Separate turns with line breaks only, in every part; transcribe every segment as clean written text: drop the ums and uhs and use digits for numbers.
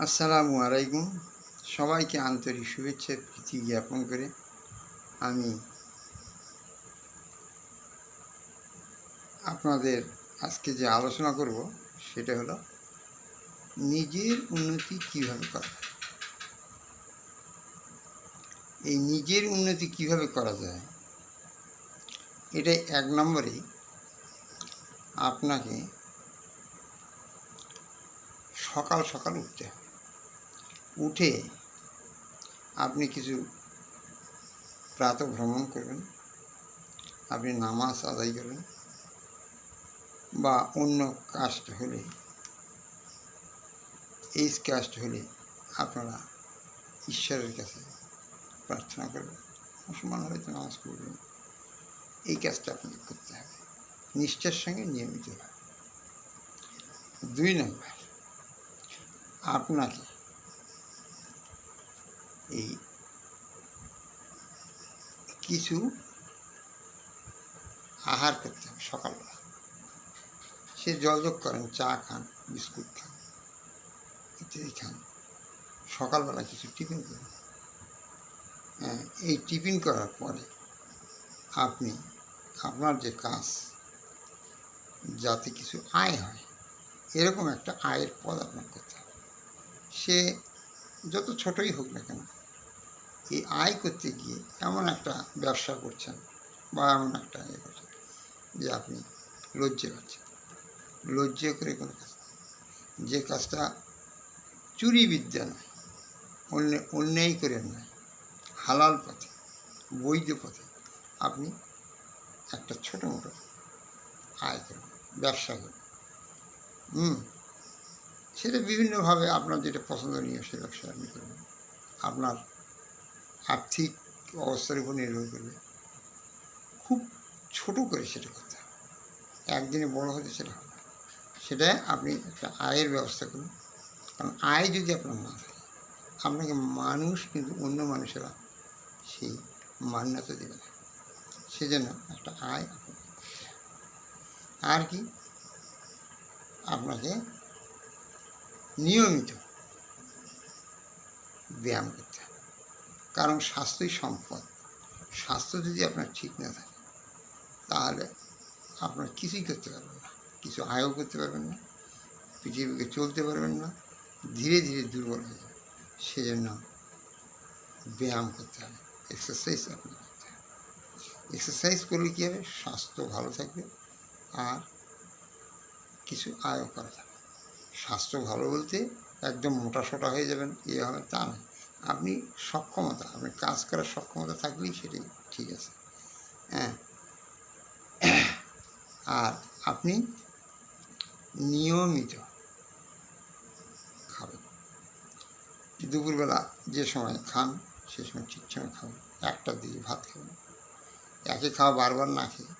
আসসালামু আলাইকুম। সবাইকে আন্তরিক শুভেচ্ছা প্রীতি জ্ঞাপন করে আমি আপনাদের আজকে যে আলোচনা করব সেটা হলো নিজের উন্নতি কীভাবে করা যায়। এই নিজের উন্নতি কীভাবে করা যায় এটাই এক নম্বরেই আপনাকে সকাল সকাল উঠতে হবে। উঠে আপনি কিছু প্রাতঃভ্রমণ করবেন, আপনি নামাজ আদায় করবেন বা অন্য কাজটা হলে এই কাজটা হলে আপনারা ঈশ্বরের কাছে প্রার্থনা করবেন, মুসলমান হয়তো নামাজ পড়বেন। এই কাজটা আপনাকে করতে হবে নিষ্ঠার সঙ্গে নিয়মিতভাবে। 2 নম্বর, আপনাকে এই কিছু আহার করতে হবে সকালবেলা। সে জলযোগ করেন, চা খান, বিস্কুট খান, ইত্যাদি খান, সকালবেলা কিছু টিফিন করুন। এই টিফিন করার পরে আপনি আপনার যে কাজ, যাতে কিছু আয় হয় এরকম একটা আয়ের পথ আপনার করতে হবে। সে যত ছোটই হোক না কেন, এই আয় করতে গিয়ে এমন একটা ব্যবসা করছেন বা এমন একটা ইয়ে করছেন যে আপনি লজ্জা পাচ্ছেন। লজ্জা করে কোনো কাজ, যে কাজটা চুরি বিদ্যা নয়, অন্যায় করে নয়, হালাল পথে, বৈধ পথে আপনি একটা ছোটো মোটো আয় করুন, ব্যবসা করুন। সেটা বিভিন্নভাবে আপনার যেটা পছন্দনীয় সে ব্যবসা আপনি করবেন। আপনার আর্থিক অবস্থার উপর নির্ভর করবে। খুব ছোটো করে সেটা করতে হবে, একদিনে বড় হতে সেটা হবে না। সেটা আপনি একটা আয়ের ব্যবস্থা করুন। কারণ আয় যদি আপনার না থাকে, আপনাকে মানুষ কিন্তু অন্য মানুষেরা সেই মান্যতা দেবে না। সেজন্য একটা আয় আপনাকে করতে হবে। আর কি, আপনাকে নিয়মিত ব্যায়াম করতে হবে। কারণ স্বাস্থ্যই সম্পদ। স্বাস্থ্য যদি আপনার ঠিক না থাকে তাহলে আপনার কিছুই করতে পারবেন না, কিছু আয়ও করতে পারবেন না, পৃথিবীকে চলতে পারবেন না, ধীরে ধীরে দুর্বল হয়ে যাবে। সেজন্য ব্যায়াম করতে হবে, এক্সারসাইজ আপনি করতে হবে। এক্সারসাইজ করলে কী হবে, স্বাস্থ্য ভালো থাকবে আর কিছু আয়ও করা যাবে। স্বাস্থ্য ভালো বলতে একদম মোটাসোটা হয়ে যাবেন ইয়ে হবে তা নয়। আপনি সক্ষমতা, আপনি কাজ করার সক্ষমতা থাকলেই সেটাই ঠিক আছে। আর আপনি নিয়মিত খাবেন। দুপুরবেলা যে সময় খান সে সময় ঠিক সময় খাবেন। 1টার দিকে ভাত খাবেন। একে খাওয়া বারবার না খেয়ে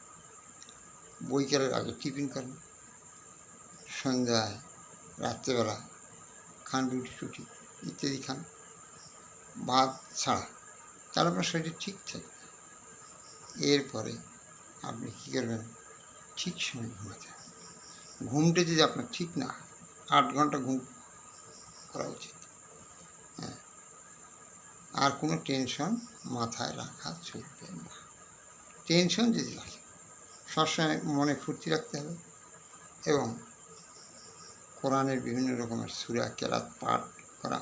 বৈকালের আগে টিফিন করেন, সন্ধ্যায়, রাত্রেবেলা খান রুটি টুটি ইত্যাদি খান, ভাত ছাড়া, তাহলে আপনার শরীর ঠিক থাকবে। এরপরে আপনি কী করবেন, ঠিক সময় ঘুমাতে হবে। ঘুমটা যদি আপনার ঠিক না হয়, 8 ঘন্টা ঘুম করা উচিত। আর কোনো টেনশন মাথায় রাখা চলবে না। টেনশন যদি রাখে, সবসময় মনে ফুর্তি রাখতে হবে এবং কোরআনের বিভিন্ন রকমের সূরা কেরাত পাঠ করা,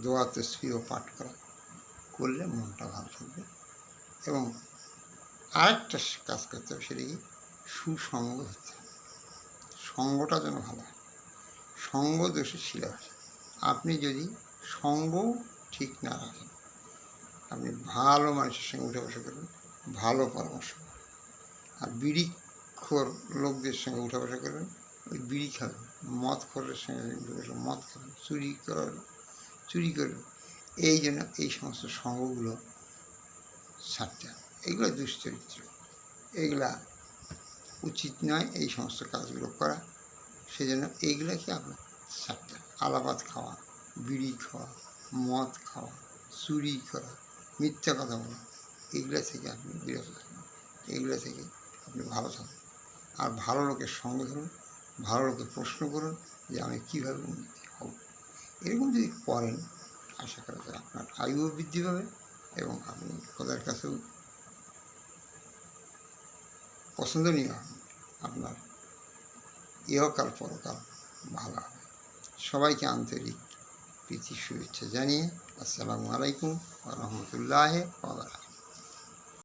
দোয়া তাসবিহ পাঠ করা করলে মনটা ভালো থাকবে। এবং আরেকটা কাজ করতে হবে, সেটা কি, সুসঙ্গ হতে হবে। সঙ্গটা যেন ভালো হয়। সঙ্গ দোষে শিলা হয়। আপনি যদি সঙ্গ ঠিক না রাখেন, আপনি ভালো মানুষের সঙ্গে উঠে বসা করবেন, ভালো পরামর্শ করবেন। আর বিড়িখোর লোকদের সঙ্গে উঠা বসা করবেন, ওই বিড়ি খাবেন। মদখোরের সঙ্গে উঠে বসে মদ খাবেন, চুরি করবেন। এই জন্য এই সমস্ত সঙ্গগুলো ছাড়তে হবে। এগুলো দুশ্চরিত্র, এগুলা উচিত নয় এই সমস্ত কাজগুলো করা। সেজন্য এইগুলোকে আপনার ছাড়তে হবে। আলাপাত খাওয়া, বিড়ি খাওয়া, মদ খাওয়া, চুরি করা, মিথ্যা কথা বলা, এগুলো থেকে আপনি বিরত থাকুন। এগুলো থেকে আপনি ভালো থাকুন। আর ভালো লোকের সঙ্গে ধরুন, ভালো লোকের প্রশ্ন করুন যে আমি কীভাবে উন্নতি হব। এরকম যদি করেন আশা করা যায় আপনার আয়ুও বৃদ্ধি পাবে এবং আপনি খোদার কাছেও পছন্দনীয় হবেন, আপনার ইহকাল পরকাল ভালো হবে। সবাইকে আন্তরিক প্রীতি শুভেচ্ছা জানিয়ে আসসালামু আলাইকুম ওয়া রাহমাতুল্লাহি ওয়া বারাকাতুহু।